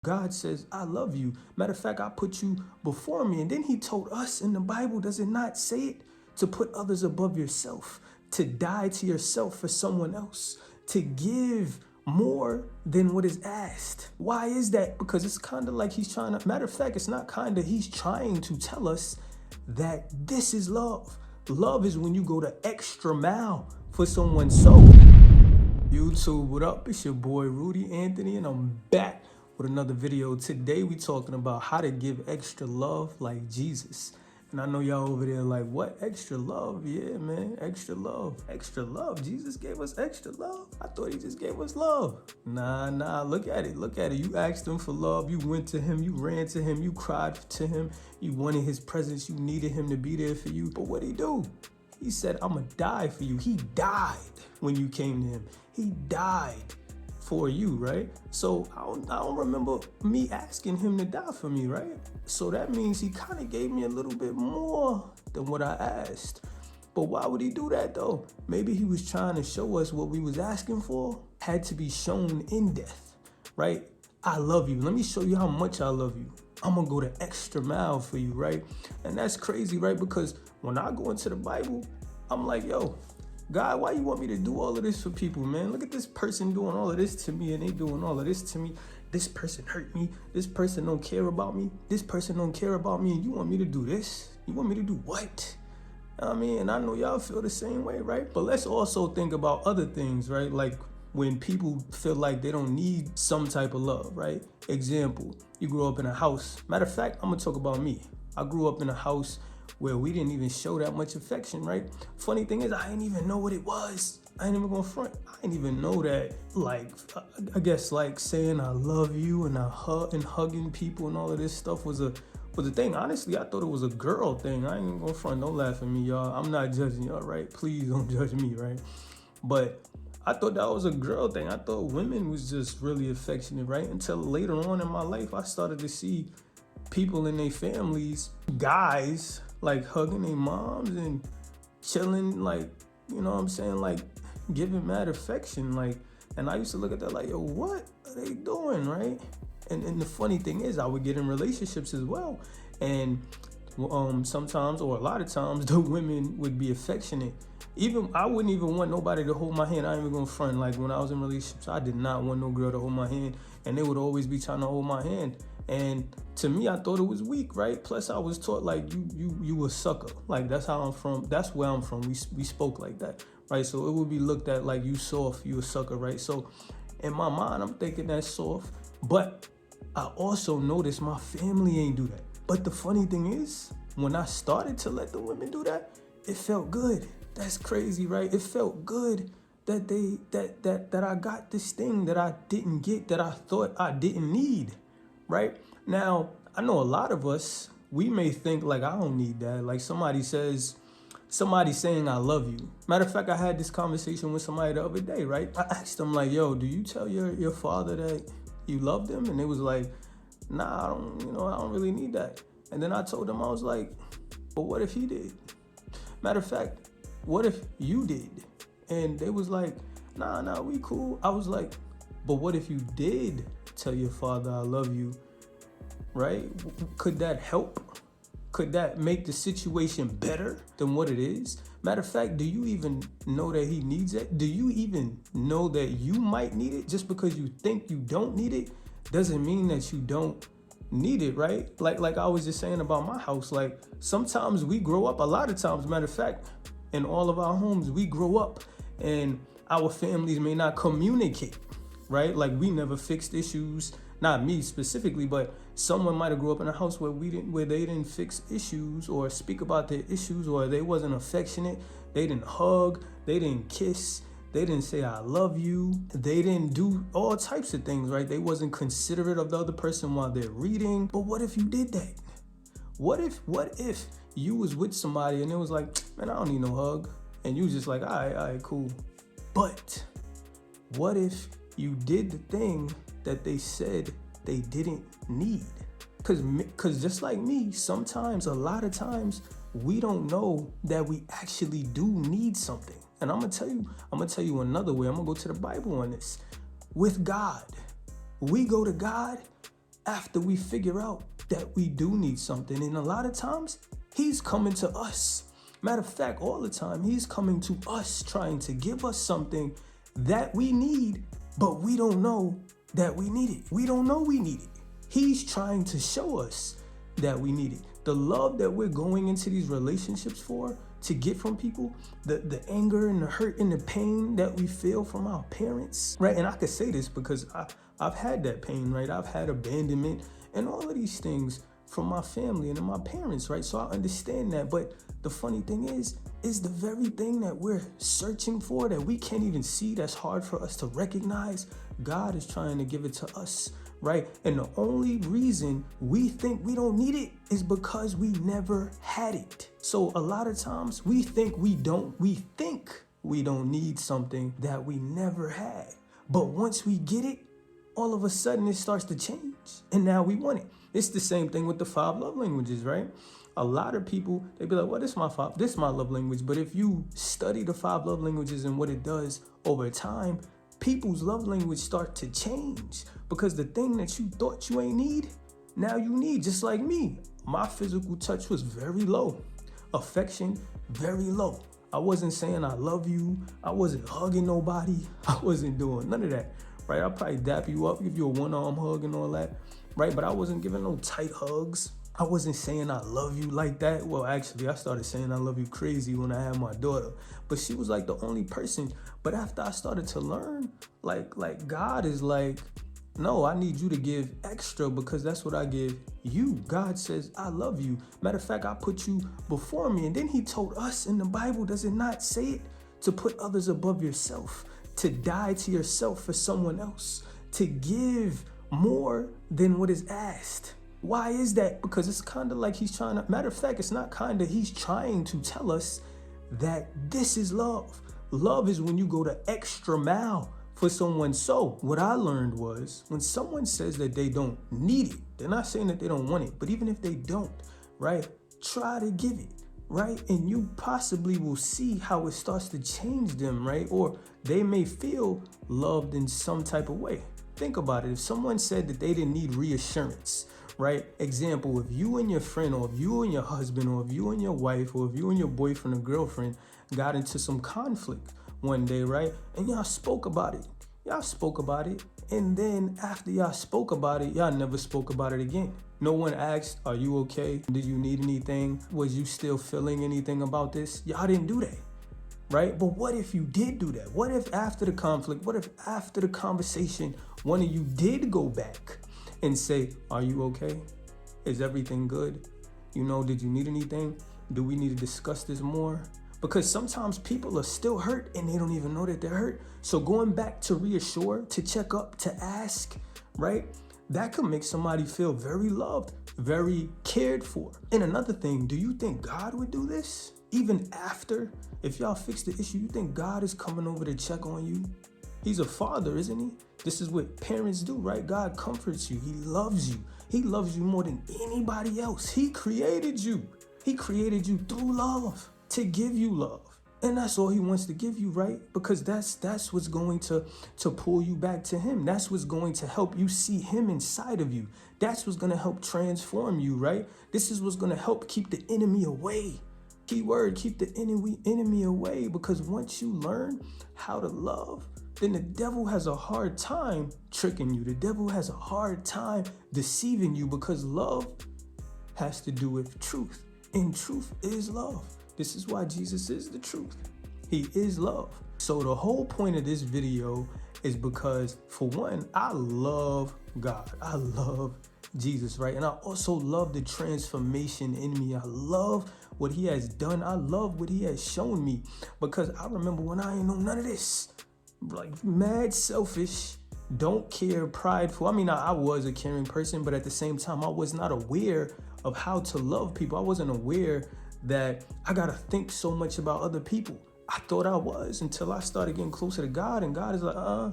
God says, I love you. Matter of fact, I put you before me. And then he told us in the Bible, does it not say it? To put others above yourself, to die to yourself for someone else, to give more than what is asked. Why is that? Because it's kind of like he's trying to, matter of fact, it's not kind of, he's trying to tell us that this is love. Love is when you go the extra mile for someone's soul. YouTube, what up? It's your boy Rudy Anthony, and I'm back with another video. Today we talking about how to give extra love like Jesus. And I know y'all over there like, what? Extra love? Yeah, man, extra love. Extra love? Jesus gave us extra love? I thought he just gave us love. Nah, look at it. Look at it. You asked him for love. You went to him. You ran to him. You cried to him. You wanted his presence. You needed him to be there for you. But what'd he do? He said, I'm gonna die for you. He died when you came to him. He died for you, right? So I don't remember me asking him to die for me, right? So that means he kind of gave me a little bit more than what I asked. But why would he do that though? Maybe he was trying to show us what we was asking for had to be shown in death, right? I love you. Let me show you how much I love you. I'm gonna go the extra mile for you, right? And that's crazy, right? Because when I go into the Bible, I'm like, yo, God, why you want me to do all of this for people, man? Look at this person doing all of this to me and they doing all of this to me. This person hurt me. This person don't care about me. This person don't care about me. And you want me to do this? You want me to do what? I mean, and I know y'all feel the same way, right? But let's also think about other things, right? Like when people feel like they don't need some type of love, right? Example, you grew up in a house. Matter of fact, I'm gonna talk about me. I grew up in a house where we didn't even show that much affection, right? Funny thing is, I didn't even know what it was. I ain't even gonna front. I didn't even know that, like, I guess like saying I love you and hugging people and all of this stuff was a thing. Honestly, I thought it was a girl thing. I ain't even gonna front. Don't laugh at me, y'all. I'm not judging y'all, right? Please don't judge me, right? But I thought that was a girl thing. I thought women was just really affectionate, right? Until later on in my life, I started to see people in their families, guys, like hugging their moms and chilling, like, you know what I'm saying, like giving mad affection, like, and I used to look at that like, yo, what are they doing, right? And the funny thing is, I would get in relationships as well, and sometimes, or a lot of times, the women would be affectionate. Even I wouldn't even want nobody to hold my hand. I ain't even gonna front. Like when I was in relationships, I did not want no girl to hold my hand, and they would always be trying to hold my hand. And to me, I thought it was weak, right? Plus, I was taught like you a sucker. Like that's how I'm from. That's where I'm from. We spoke like that, right? So it would be looked at like you soft, you a sucker, right? So in my mind, I'm thinking that's soft. But I also noticed my family ain't do that. But the funny thing is, when I started to let the women do that, it felt good. That's crazy, right? It felt good that that I got this thing that I didn't get, that I thought I didn't need, right? Now, I know a lot of us, we may think like, I don't need that. Like somebody saying I love you. Matter of fact, I had this conversation with somebody the other day, right? I asked them like, yo, do you tell your father that you love them? And it was like, nah, I don't really need that. And then I told them, I was like, but what if he did? Matter of fact, what if you did? And they was like, nah, we cool. I was like, but what if you did tell your father I love you, right? Could that help? Could that make the situation better than what it is? Matter of fact, do you even know that he needs it? Do you even know that you might need it? Just because you think you don't need it doesn't mean that you don't need it, right? Like I was just saying about my house, like sometimes we grow up, a lot of times, matter of fact, in all of our homes, we grow up and our families may not communicate, right? Like we never fixed issues, not me specifically, but someone might have grew up in a house where they didn't fix issues or speak about their issues, or they wasn't affectionate, they didn't hug, they didn't kiss, they didn't say I love you, they didn't do all types of things, right? They wasn't considerate of the other person while they're reading. But what if you did that? What if you was with somebody and it was like, man, I don't need no hug, and you was just like, all right, cool. But what if you did the thing that they said they didn't need? Because just like me, sometimes, a lot of times, we don't know that we actually do need something. And I'm gonna tell you another way. I'm gonna go to the Bible on this. With God, we go to God after we figure out that we do need something. And a lot of times, he's coming to us. Matter of fact, all the time, he's coming to us trying to give us something that we need, but we don't know that we need it. We don't know we need it. He's trying to show us that we need it. The love that we're going into these relationships for, to get from people, the anger and the hurt and the pain that we feel from our parents, right? And I could say this because I've had that pain, right? I've had abandonment and all of these things from my family and my parents, right? So I understand that. But the funny thing is the very thing that we're searching for, that we can't even see, that's hard for us to recognize, God is trying to give it to us, right? And the only reason we think we don't need it is because we never had it. So a lot of times we think we don't need something that we never had. But once we get it, all of a sudden it starts to change and now we want it. It's the same thing with the 5 love languages, right? A lot of people, they be like, well, this is my love language. But if you study the 5 love languages and what it does over time, people's love language start to change, because the thing that you thought you ain't need, now you need. Just like me, my physical touch was very low, affection very low. I wasn't saying I love you, I wasn't hugging nobody, I wasn't doing none of that, right? I'll probably dap you up, give you a one-arm hug and all that, right? But I wasn't giving no tight hugs. I wasn't saying I love you like that. Well, actually, I started saying I love you crazy when I had my daughter, but she was like the only person. But after I started to learn, like God is like, no, I need you to give extra, because that's what I give you. God says, I love you. Matter of fact, I put you before me. And then he told us in the Bible, does it not say it? To put others above yourself, to die to yourself for someone else, to give more than what is asked. Why is that? Because it's kind of like he's trying to, matter of fact, it's not kind of, he's trying to tell us that this is love. Love is when you go the extra mile for someone. So what I learned was, when someone says that they don't need it, they're not saying that they don't want it, but even if they don't, right, try to give it, right? And you possibly will see how it starts to change them, right? Or they may feel loved in some type of way. Think about it. If someone said that they didn't need reassurance, right? Example, if you and your friend, or if you and your husband, or if you and your wife, or if you and your boyfriend or girlfriend got into some conflict one day, right? And y'all spoke about it. And then after y'all spoke about it, y'all never spoke about it again. No one asked, are you okay? Did you need anything? Was you still feeling anything about this? Y'all didn't do that, right? But what if you did do that? What if after the conflict, what if after the conversation, one of you did go back and say, are you okay? Is everything good? You know, did you need anything? Do we need to discuss this more? Because sometimes people are still hurt and they don't even know that they're hurt. So going back to reassure, to check up, to ask, right? That could make somebody feel very loved, very cared for. And another thing, do you think God would do this? Even after, if y'all fix the issue, you think God is coming over to check on you? He's a father, isn't he? This is what parents do, right? God comforts you. He loves you. He loves you more than anybody else. He created you. He created you through love, to give you love. And that's all he wants to give you, right? Because that's what's going to pull you back to him. That's what's going to help you see him inside of you. That's what's going to help transform you, right? This is what's going to help keep the enemy away. Key word, keep the enemy away. Because once you learn how to love, then the devil has a hard time tricking you. The devil has a hard time deceiving you, because love has to do with truth. And truth is love. This is why Jesus is the truth. He is love. So the whole point of this video is because, for one, I love God. I love Jesus, right? And I also love the transformation in me. I love what he has done. I love what he has shown me, because I remember when I ain't know none of this, like mad selfish, don't care, prideful. I mean, I was a caring person, but at the same time, I was not aware of how to love people. I wasn't aware that I gotta think so much about other people. I thought I was, until I started getting closer to God, and God is like,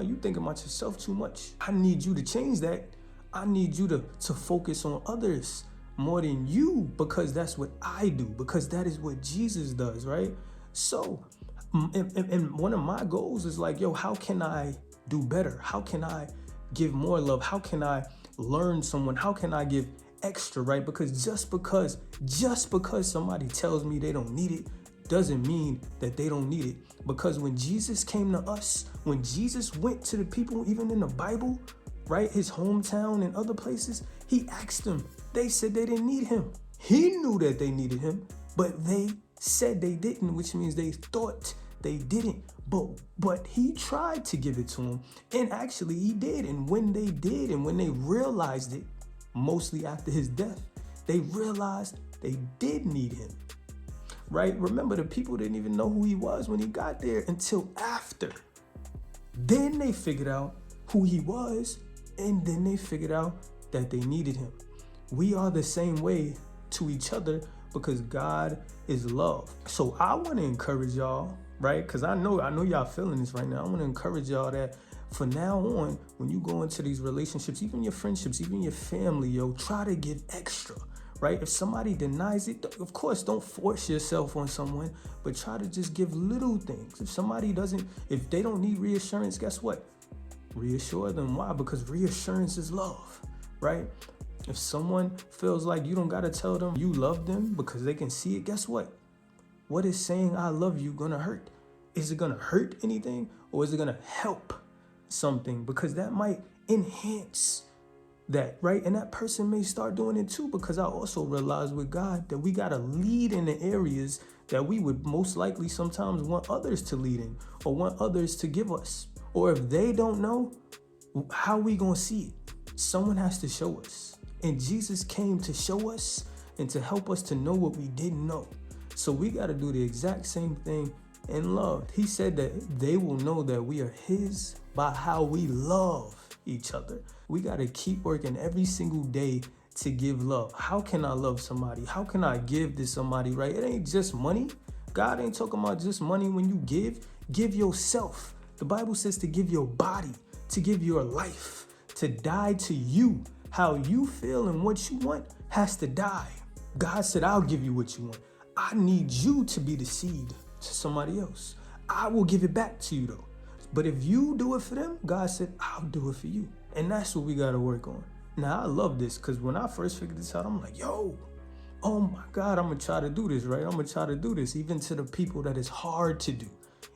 you think about yourself too much. I need you to change that. I need you to focus on others more than you, because that's what I do, because that is what Jesus does, right? So, and one of my goals is like, yo, how can I do better? How can I give more love? How can I learn someone? How can I give extra, right? Because just because somebody tells me they don't need it doesn't mean that they don't need it. Because when Jesus came to us, when Jesus went to the people, even in the Bible, right, his hometown and other places, he asked them. They said they didn't need him. He knew that they needed him, but they said they didn't, which means they thought they didn't. But he tried to give it to them, and actually he did. And when they did, and when they realized it, mostly after his death, they realized they did need him, right? Remember, the people didn't even know who he was when he got there until after. Then they figured out who he was, and then they figured out that they needed him. We are the same way to each other because God is love. So I want to encourage y'all, right? Because I know y'all feeling this right now. I want to encourage y'all that for now on, when you go into these relationships, even your friendships, even your family, try to give extra, right? If somebody denies it, of course, don't force yourself on someone, but try to just give little things. If they don't need reassurance, guess what? Reassure them. Why? Because reassurance is love, right? If someone feels like you don't got to tell them you love them because they can see it, guess what? What is saying I love you gonna hurt? Is it gonna hurt anything, or is it gonna help something? Because that might enhance that, right? And that person may start doing it too, because I also realize with God that we gotta lead in the areas that we would most likely sometimes want others to lead in, or want others to give us. Or if they don't know, how we gonna see it? Someone has to show us. And Jesus came to show us and to help us to know what we didn't know. So we got to do the exact same thing in love. He said that they will know that we are his by how we love each other. We got to keep working every single day to give love. How can I love somebody? How can I give to somebody, right? It ain't just money. God ain't talking about just money when you give yourself. The Bible says to give your body, to give your life, to die to you. How you feel and what you want has to die. God said, I'll give you what you want. I need you to be the seed to somebody else. I will give it back to you though. But if you do it for them, God said, I'll do it for you. And that's what we got to work on. Now, I love this because when I first figured this out, I'm like, oh my God, I'm going to try to do this, right? I'm going to try to do this even to the people that is hard to do.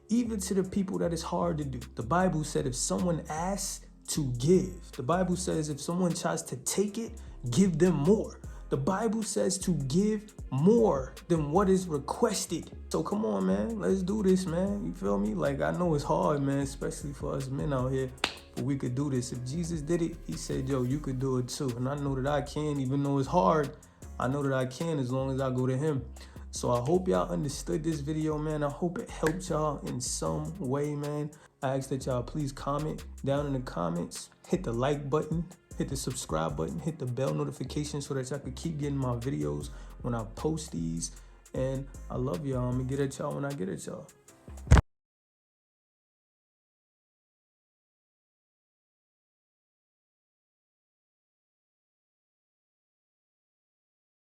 Even to the people that is hard to do. The Bible said if someone asks to give. The Bible says if someone tries to take it, give them more. The Bible says to give more than what is requested. So come on, man. Let's do this, man. You feel me? Like, I know it's hard, man, especially for us men out here, but we could do this. If Jesus did it, he said, yo, you could do it too. And I know that I can, even though it's hard. I know that I can as long as I go to him. So I hope y'all understood this video, man. I hope it helped y'all in some way, man. I ask that y'all please comment down in the comments, hit the like button, hit the subscribe button, hit the bell notification so that y'all can keep getting my videos when I post these. And I love y'all. I'm gonna get at y'all when I get at y'all.